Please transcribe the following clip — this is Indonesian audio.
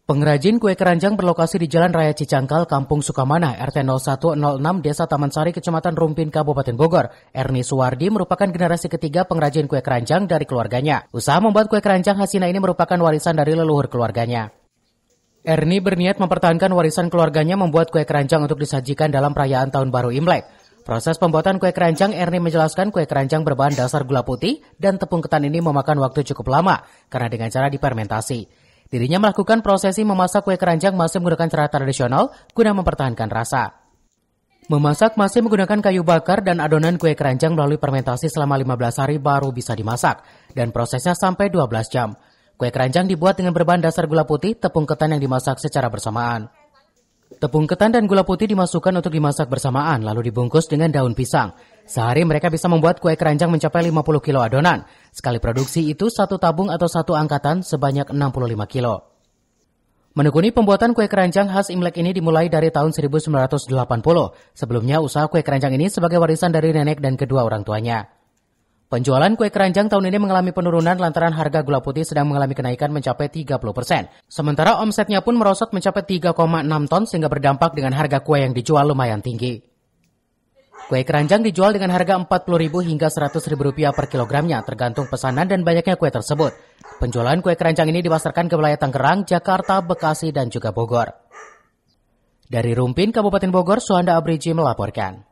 Pengrajin kue keranjang berlokasi di Jalan Raya Cicangkal, Kampung Sukamana, RT 0106, Desa Taman Sari, Kecamatan Rumpin, Kabupaten Bogor. Erni Suwardi merupakan generasi ketiga pengrajin kue keranjang dari keluarganya. Usaha membuat kue keranjang Hasina ini merupakan warisan dari leluhur keluarganya. Erni berniat mempertahankan warisan keluarganya membuat kue keranjang untuk disajikan dalam perayaan Tahun Baru Imlek. Proses pembuatan kue keranjang, Erni menjelaskan kue keranjang berbahan dasar gula putih dan tepung ketan ini memakan waktu cukup lama karena dengan cara difermentasi. Dirinya melakukan prosesi memasak kue keranjang masih menggunakan cara tradisional guna mempertahankan rasa. Memasak masih menggunakan kayu bakar dan adonan kue keranjang melalui fermentasi selama 15 hari baru bisa dimasak. Dan prosesnya sampai 12 jam. Kue keranjang dibuat dengan berbahan dasar gula putih, tepung ketan yang dimasak secara bersamaan. Tepung ketan dan gula putih dimasukkan untuk dimasak bersamaan, lalu dibungkus dengan daun pisang. Sehari mereka bisa membuat kue keranjang mencapai 50 kilo adonan. Sekali produksi itu satu tabung atau satu angkatan sebanyak 65 kilo. Menekuni pembuatan kue keranjang khas Imlek ini dimulai dari tahun 1980. Sebelumnya usaha kue keranjang ini sebagai warisan dari nenek dan kedua orang tuanya. Penjualan kue keranjang tahun ini mengalami penurunan lantaran harga gula putih sedang mengalami kenaikan mencapai 30%. Sementara omsetnya pun merosot mencapai 3,6 ton sehingga berdampak dengan harga kue yang dijual lumayan tinggi. Kue keranjang dijual dengan harga Rp40.000 hingga Rp100.000 per kilogramnya tergantung pesanan dan banyaknya kue tersebut. Penjualan kue keranjang ini dipasarkan ke wilayah Tangerang, Jakarta, Bekasi, dan juga Bogor. Dari Rumpin, Kabupaten Bogor, Suhanda Abriji melaporkan.